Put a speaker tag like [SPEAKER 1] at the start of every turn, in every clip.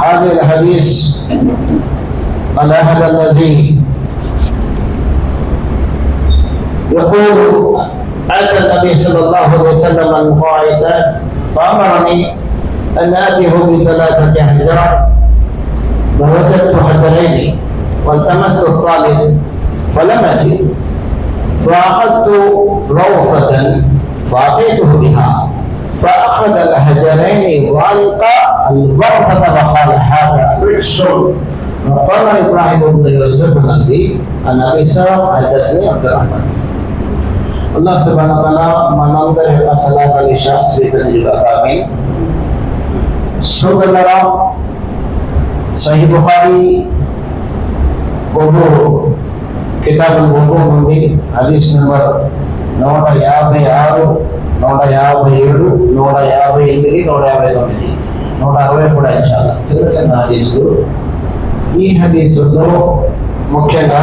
[SPEAKER 1] هذا الحديث على هذا الذي يقول أتى النبي صلى الله عليه وسلم القاعدة فأمرني أن آتيه بثلاثة أحجار فوجدت حجرين والتمست الثالث فلم أجد فأخذت روفة فأتيته بها فأخذ الحجرين وألقى الغرفة وقال هذا رجس. وقال إبراهيم بن يوسف النبي عن أبي سلمة حدثني عبد الرحمن. Allah Subhanahu wa taala menandai salat al-isya sebagai juga kami. Saudara Sahih Bukhari buku kitab al-wudu నుండి hadis nomor 156, 157, 158, 159, 160 కూడా ఇన్షాల్లాహ్ చిన్న చిన్న హదీసులు. ఈ హదీసుల్లో ముఖ్యంగా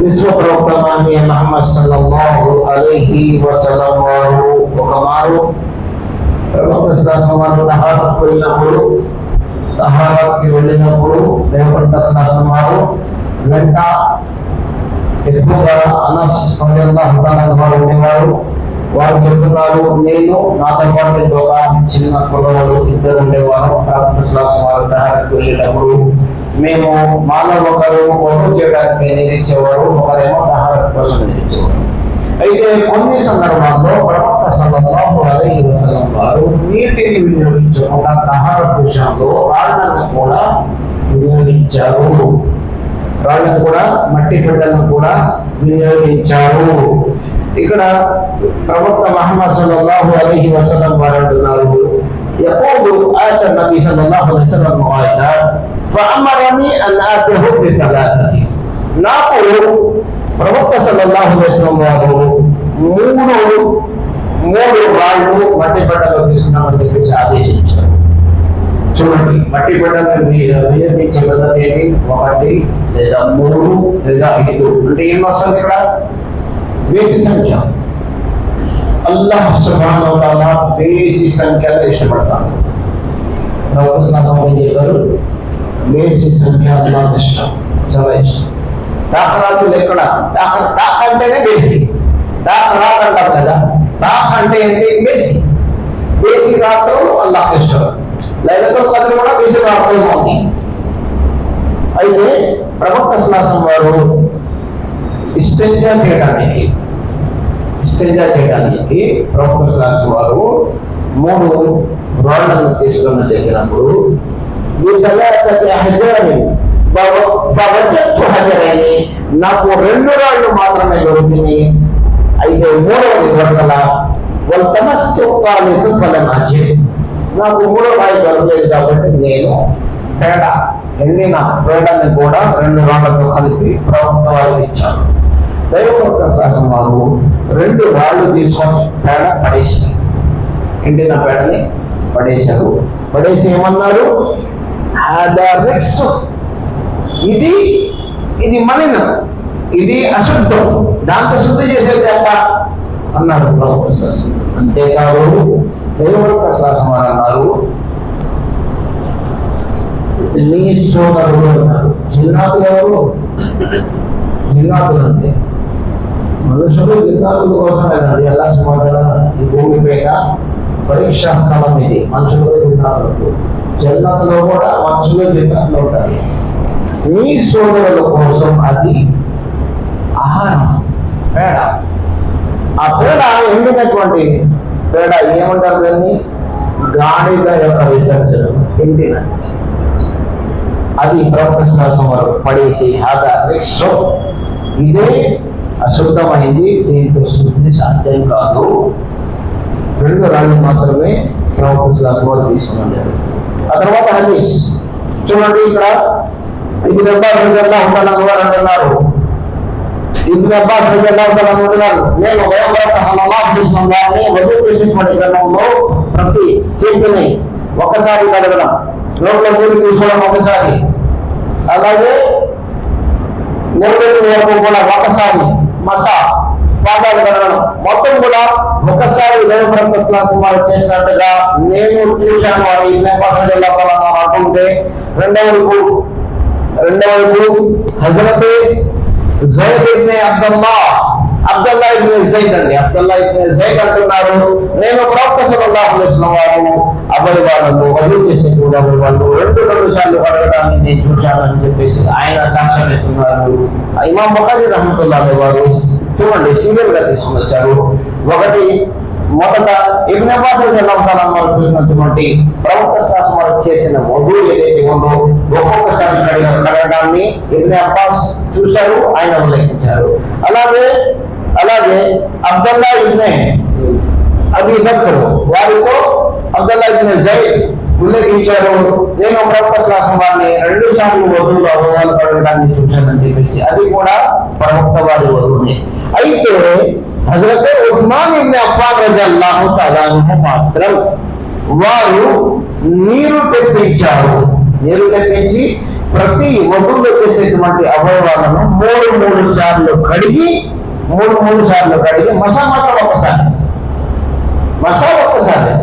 [SPEAKER 1] విశ్వ ప్రవక్త ముహమ్మద్ సల్లల్లాహు అలైహి వసల్లం వారు ఒకమారు ప్రవక్త సల్లల్లాహు తహారత్కి వెళ్ళినప్పుడు ప్రవక్త సల్లల్లాహు వారు వెంట ఎక్కువగా అనస్ రలియల్లాహు తఆలా వారు ఉండేవారు. వారు చెప్తున్నారు, నేను నాతో పాటు ఇంకొక చిన్న కుర్రవాడు ఇద్దరు ఉండేవారు. ప్రవక్త సల్లల్లాహు వారు తహారత్కి వెళ్ళేటప్పుడు మేము మాలో ఒకరు వధు చేయడానికి నిరీక్షేవారు, ఒకరేమో తహారత్ కోసం నిరీక్షేవారు. అయితే కొన్ని సందర్భాల్లో ప్రవక్త సల్లల్లాహు అలైహి వసల్లం వారు నీటిని వినియోగించకుండా తహారత్ విషయంలో రాళ్లను కూడా వినియోగించారు, రాళ్లను కూడా మట్టి బిడ్డలను కూడా వినియోగించారు. ఇక్కడ ప్రవక్త ముహమ్మద్ సల్లల్లాహు అలైహి వసల్లం వారు అంటున్నారు, యఖూలు ఆత నబీ సల్లల్లాహు అలైహి వసల్లం వాయిదా ఫఅమరని అన్ ఆతిహు బిసలాతహి. నాకు ప్రవక్త సల్లల్లాహు అలైహి వసల్లం వారు మూడు రాళ్ళు మట్టి బిడ్డలు తీసుకున్నామని చెప్పేసి ఆదేశించారు. చూడండి, మట్టి బిడ్డలు వినియోగించే పద్ధతి ఏంటి? 1 లేదా 3 లేదా 5 అంటే ఏం వస్తుంది ఇక్కడ? బేసి సంఖ్య. అల్లాహ్ సుబ్హానహు వ తఆలా బేసి సంఖ్యను ఇష్టపడతాడు. ప్రవక్త సల్లల్లాహు అలైహి చెప్పారు, బేసి సంఖ్య అల్లాహ్ ఇష్టం, చాలా ఇష్టం. దాఖలాతులు ఎక్కడ? దాఖ అంటేనే బేసి. దాఖలాత్ అంటారు కదా, దాఖ అంటే ఏంటి? బేసి. బేసి రాత్రులు అల్లాహ్ ఇష్టం. లైలతుల్ ఖద్ర్ కూడా బేసి రాత్రులు ఉంది. అయితే ప్రవక్త సల్లల్లాహు వారు ఇస్తింజా చేయడానికి ప్రవక్త సల్లల్లాహు వారు 3 రాళ్లను తీసుకుని చెప్పినప్పుడు నాకు 2 రాళ్ళు మాత్రమే దొరికినాయి, అయితే 3వది దొరకల. నాకు 3వ రాయి దొరకలేదు కాబట్టి నేను ఎండిన పేడని కూడా 2 రాళ్లతో కలిపి ప్రవక్త వారికి ఇచ్చాను. దైవప్రవక్త సల్లల్లాహు వారు 2 రాళ్ళు తీసుకొని పేడ పడేసారు, ఎండిన పేడని పడేశారు. పడేసి ఏమన్నారు? ఇది మలినం, ఇది అశుద్ధం, దాంతో శుద్ధి చేసేది ఎట్ట అన్నారు ప్రవక్త సల్లల్లాహు. అంతేకాదు దైవప్రవక్త సల్లల్లాహు అన్నారు, నీ సోదరుడు అన్నారు. జిన్నాతులు ఎవరు? జిన్నాతులు అంటే మనుషులు జిన్నాతుల కోసమేనండి. అల్లాహ్ సుబ్హానహు వ తఆలా ఈ భూమి పైన పరీక్షా స్థలం ఇది. మనుషులు జిన్నాతులకు, జన్నతులో కూడా మనుషులు జిన్నాతులు ఉంటారు. నీ సోదరుల కోసం అది ఆహారం, పేడ. ఆ పేడ ఎండినటువంటి పేడ ఏమంటారు? దాన్ని గాడిద యొక్క విసర్జనం, ఎండినది. అది ప్రవక్త సల్లల్లాహు వారు పడేసి ఇదే అశుద్ధమైంది, దీంతో శుద్ధి సాధ్యం కాదు. 2 రాళ్ళు మాత్రమే ప్రవక్త సల్లల్లాహు వారు తీసుకున్నారు. ఆ తర్వాత హదీస్ చూడండి, ఇక్కడ ఇబ్న్ అబ్బాస్ రలియల్లాహు వారు అంటున్నారు, నేను ప్రవక్త సల్లల్లాహు అలైహి వసల్లం వారిని వధూ చేసేటువంటి క్రమంలో ప్రతి చేతిని ఒకసారి కడగడం, నోట్ల నీరు తీసుకోవడం ఒకసారి, అలాగే మూడు వరకు కూడా ఒకసారి మసా పాదాలు కడగడం, మొత్తం కూడా ఒకసారి దైవప్రవక్త సల్లల్లాహు అలైహి వసల్లం చేసినట్టుగా నేను చూశాను అని ఇబ్న్ అబ్బాస్ రలియల్లాహు ఉంటే రెండవ వైపు హజరత్ జైద్ ఇబ్న్ అబ్దుల్లా ఇబ్న్ జైద్ అండి. అబ్దుల్లా ఇబ్న్ జైద్ అంటున్నారు, నేను ప్రవక్త సల్లల్లాహు అలైహి వసల్లం వారు అబ్బాయి వాళ్ళను వజూ చేసేటువంటి వాళ్ళు రెండు సార్లు అడగడాన్ని నేను చూశానని చెప్పేసి ఆయన సాక్ష్యం ఇస్తున్నారు. ఇమాం బుఖారీ రహ్మతుల్లాహి వారు చూడండి సీరియల్ గా తీసుకుని వచ్చారు. ఒకటి మొదట ఇబ్న్ అబ్బాస్ రలియల్లాహు తఆలా వారు చూసినటువంటి ప్రవక్త సల్లల్లాహు అలైహి వసల్లం చేసిన వజూ ఏదైతే ఉందో ఒక్కొక్కసారి కడగడాన్ని ఇబ్న్ అబ్బాస్ చూశారు, ఆయన ఉల్లేఖించారు. అలాగే అబ్దుల్లా ఇబ్న్ అబీ బకర్ వారితో అబ్దుల్లా ఇబ్న్ జైద్ ఉల్లేఖించారు, నేను ప్రవక్త సల్లల్లాహు అలైహి వారిని 2 సార్లు వజూలో అవయవాలు కడగడాన్ని చూశానని చెప్పేసి, అది కూడా ప్రవక్త వారి వజూనే. అయితే హజరత్ ఉస్మాన్ ఇబ్న్ అఫ్ఫాన్ రలియల్లాహు తఆలా అన్హు మాత్రం వారు నీరు తెప్పించి ప్రతి వధువులో చేసేటువంటి అవయవాలను మూడు సార్లు కడిగి మసా ఒక్కసారి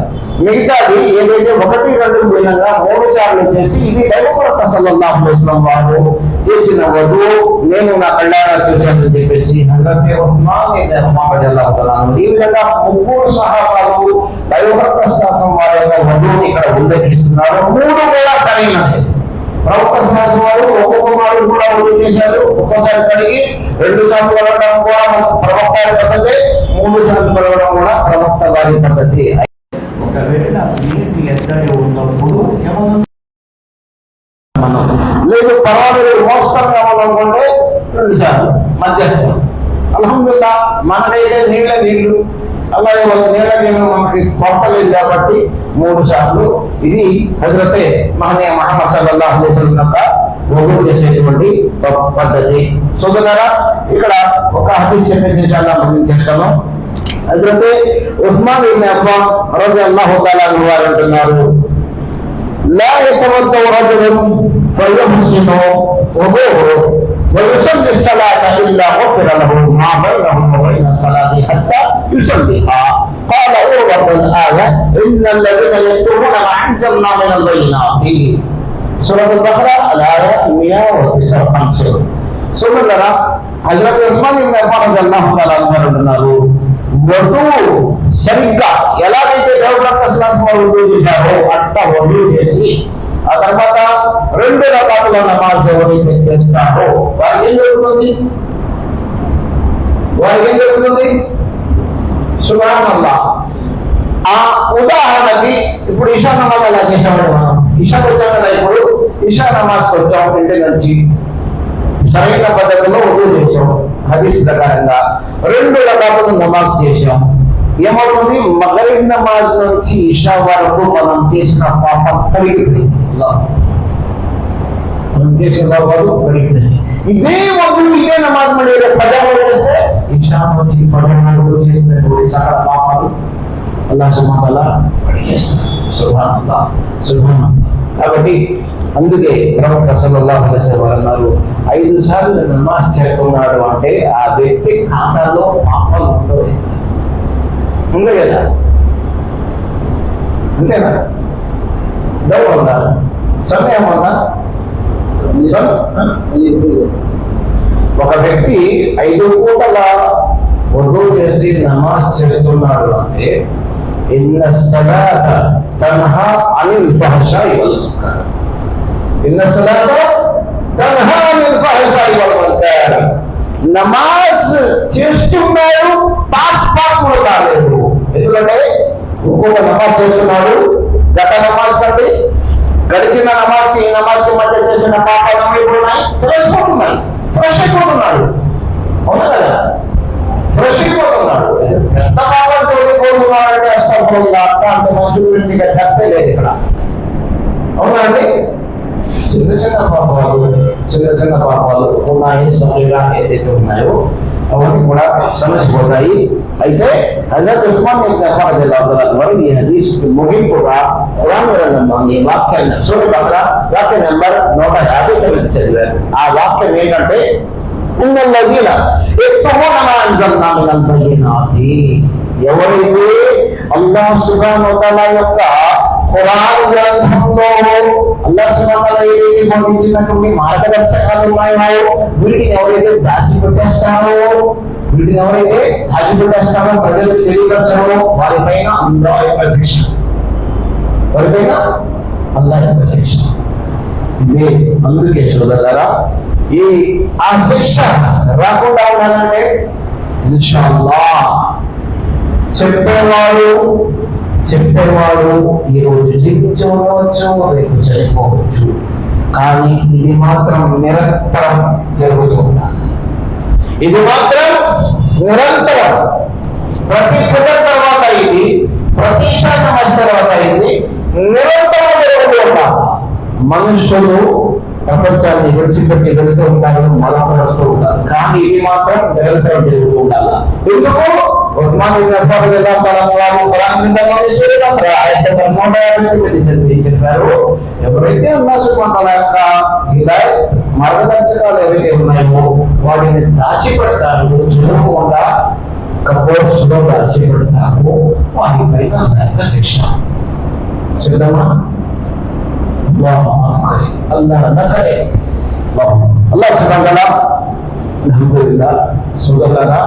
[SPEAKER 1] మిగతాది ఏదైతే 1-2 భిన్నంగా 3 సార్లు చేసి, ఇది దైవప్రవక్త సల్లల్లాహు అలైహి వసల్లం వారు చేసిన వధువు నేను నా కళ్ళారా చూశానని చెప్పేసి హజరత్ ఉస్మాన్ ఇబ్న్ అఫ్ఫాన్ రలియల్లాహు తఆలా ఈ విధంగా 3 సహాబాలు దైవప్రవక్త సల్లల్లాహు వారి యొక్క వధువుని ఇక్కడ ఉల్లేఖిస్తున్నారు. 3 కూడా సరైనదే. ప్రవక్త సల్లల్లాహు వారు ఒక్కొక్క మారు కూడా వధువు చేశారు, ఒక్కోసారి కడిగి 2 సార్లు కడగడం కూడా ప్రవక్త వారి పద్ధతి, 3 సార్లు కడగడం కూడా ప్రవక్త వారి పద్ధతి. ఒకవేళ నీటి ఎద్దడి ఉన్నప్పుడు లేదు పర్వాలేదు మోస్తరుగా అనుకుంటే 2 సార్లు మధ్యస్థం. అల్హమ్దులిల్లా మనకైతే నీళ్లు అలాగే నీళ్ళు మనకి కొరత లేదు కాబట్టి 3 సార్లు. ఇది హజరతే మహనీయ ముహమ్మద్ సల్లల్లాహు అలైహి వసల్లం యొక్క వజూ చేసేటువంటి పద్ధతి. సోదరులారా, ఇక్కడ ఒక హదీస్ చెప్పేసి ఇన్షాల్లాహ్ మనం చేస్తాము. హజరత్ ఉస్మాన్ ఇబ్న్ అఫ్ఫాన్ రలియల్లాహు తఆలా అన్హు వారు అంటున్నారు, లా యతవద్దౌ రజులున్ ఫయహ్సిను వదుహు వయుసల్లి الصلاة إلا غفر له ما بينه وبين الصلاة حتى يصليها. قال عروة الآية إن الذين يكتمون ما أنزلنا من البينات. سورة البقرة الآية 159. సోదరులారా, హజరత్ ఉస్మాన్ ఇబ్న్ అఫ్ఫాన్ రలియల్లాహు తఆలా అన్హు అంటున్నారు, వధువు సరిగ్గా ఎలాగైతే దైవప్రవక్త సల్లల్లాహు అలైహి వసల్లం వధువు చేశారో అట్లా వధువు చేసి ఆ తర్వాత 2 రకాతుల నమాజ్ ఎవరైతే చేస్తారో వారికి ఏం జరుగుతుంది? సుబ్హానల్లాహ్. ఆ ఉదాహరణకి ఇప్పుడు ఇషా నమాజ్ ఎలా చేసాము మనం? ఇషాకి వచ్చాం కదా, ఇప్పుడు ఇషా నమాజ్కి వచ్చాం, ఇంటి నుంచి సరైన పద్ధతిలో వధువు చేసాం, హదీస్ ప్రకారంగా 2 రకాతుల నమాజ్ చేసాం. ఏమవుతుంది? మగరిబ్ నమాజ్ నుంచి ఇషా వరకు మనం చేసిన పాపం కడిగిపోయింది. ఇదే వధువు ఇదే నమాజ్ మళ్ళీ ఫజర్ చేస్తే ఇషా నుంచి ఫజర్ వరకు చేసినటువంటి సకల పాపాలు అల్లాహ్ సుబ్హానహు వ తఆలా కడిగేస్తాడు. సుబ్హానల్లాహ్. కాబట్టి అందుకే ప్రవక్త సల్లల్లాహు అలైహి వసల్లం అన్నారు, 5 సార్లు నమాజ్ చేస్తున్నాడు అంటే ఆ వ్యక్తి ఖాతాలో పాపాలు ఉంది కదా, అంతేనా? డౌట్ ఉందా? సమయం ఉందా? ఒక వ్యక్తి 5 పూటల వధువు చేసి నమాజ్ చేస్తున్నాడు అంటే ఇన్న సలాత తన్హా అనిల్ ఫహషాయి వల్ మున్కర్. ఇన్న సలాత తన్హా అనిల్ ఫహషాయి వల్ మున్కర్. నమాజ్ చేస్తున్నాడు, పాపములు కాలేదు. ఎందుకంటే ఇంకొక నమాజ్ చేస్తున్నాడు, గత నమాజ్ కంటే గడిచిన నమాజ్కి ఈ నమాజ్కి మధ్య చేసిన పాపాలు ఉన్నాయి, ఫ్రెష్ అయిపోతున్నాడు. అవునా కదా? ఫ్రెష్ అయిపోతున్నాడు. ఎంత పాపాలు చదువుకోతున్నాడు అంటే అష్టంగా అర్థ అంటే మనుషులు చర్చ లేదు ఇక్కడ. అవునా అండి? చిన్న చిన్న పాపాలు ఉన్నాయి, సహజంగా ఏదైతే ఉన్నాయో అవన్నీ కూడా సమసిపోతాయి. అయితే హజరత్ ఉస్మాన్ ఇబ్న్ అఫ్ఫాన్ రలియల్లాహు తఆలా వారు ఈ హదీస్ ముగింపుగా ఖురాన్ గ్రంథంలోని వాక్యాన్ని సూరా బకరా వాక్య నంబర్ 159 చదివారు. ఆ వాక్యం ఏంటంటే, ఇన్నల్లజీన యక్తుమూన మా అన్జల్నా మినల్ బయ్యినాతి. ఎవరైతే అల్లాహ్ సుబ్హానహు వ తఆలా యొక్క ఖురాన్ గ్రంథంలో అల్లాహ్ బోధించినటువంటి మార్గదర్శకాలు ఉన్నాయో వీటిని ఎవరైతే దాచిపెట్టేస్తారో ప్రజలకు తెలియపరచారో వారిపైన అల్లాహ్ యొక్క శిక్ష, ఇదే. అందుకే సోదరులారా, ఆ శిక్ష రాకుండా ఉండాలంటే ఇన్షాఅల్లాహ్ చెప్పేవాడు ఈ రోజు జీవించి ఉండవచ్చు, రేపు చనిపోవచ్చు, కానీ ఇది మాత్రం నిరంతరం జరుగుతూ ఉండాలి. ఇది మాత్రం నిరంతరం ప్రతి ఫజర్ తర్వాత ఇది, ప్రతి ఇషా నమాజ్ తర్వాత ఇది నిరంతరం జరుగుతూ ఉండాలి. మనుషులు ప్రపంచాన్ని విడిచిపెట్టి వెళుతూ ఉంటారు, మలపరుస్తూ ఉంటారు, కానీ ఇది మాత్రం నిరంతరం జరుగుతూ ఉండాలి. ఎందుకు? ఉస్మాన్ ఇబ్న్ అఫ్ఫాన్ రలియల్లాహు చెప్పారు, ఎవరైతే అల్లాహ్ సుబ్హానహు వ తఆలా హిదాయత్ మార్గదర్శకాలు ఏవైతే ఉన్నాయో వాటిని దాచిపెడతారు, చూడకుండా కబోర్డ్స్లో దాచిపెడతారు, వాటిపైన నరక శిక్ష. సిద్ధమా? అల్లాహ్ సుబ్హానహు వ తఆలా అల్హమ్దులిల్లాహ్. సోదరులారా,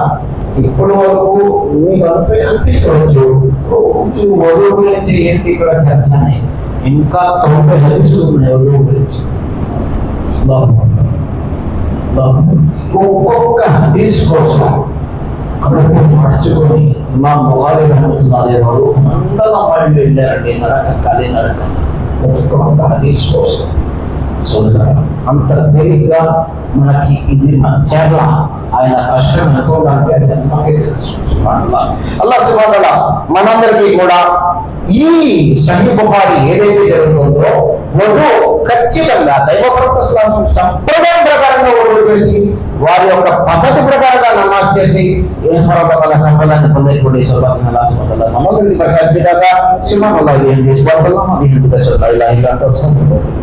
[SPEAKER 1] ఇప్పటి వరకు మీకు అనిపించవచ్చు రోజు వధువు గురించి ఏంటి ఇక్కడ చర్చ అని. ఇంకా 90 హదీసులు ఉన్నాయి వధువు గురించి. ఒక్కొక్క హదీస్ కోసం కడుపు మర్చుకొని ఇమామ్ బుఖారీ రహ్మతుల్లాహి వారు మండల వాళ్ళు వెళ్ళారండి నరకకాలి నరకం. ఒక్కొక్క హదీస్ కోసం. సోదరులారా, అంత తేలిగ్గా మనకి ఇది చేయాల ఆయన కష్టం అనుకోవడానికి అది మనకే తెలుసు. అల్లాహ్ సుబ్హానహు వ తఆలా మనందరికీ కూడా ఈ సహీహ్ బుఖారీ ఏదైతే జరుగుతుందో వధువు ఖచ్చితంగా దైవ ప్రవక్త సంప్రదాయం ప్రకారంగా వధువు చేసి వారి యొక్క పద్ధతి ప్రకారంగా నమాజ్ చేసి ఏ పరపకాల సంపదాన్ని పొందేటువంటి సౌభాగ్యం అల్లాహ్ సుబ్హానహు వ తఆలా మనందరికీ ప్రసాదించాక. సుబ్హానల్లాహి వబిహమ్దిహి సుబ్హానల్లాహి వబిహమ్దిహి.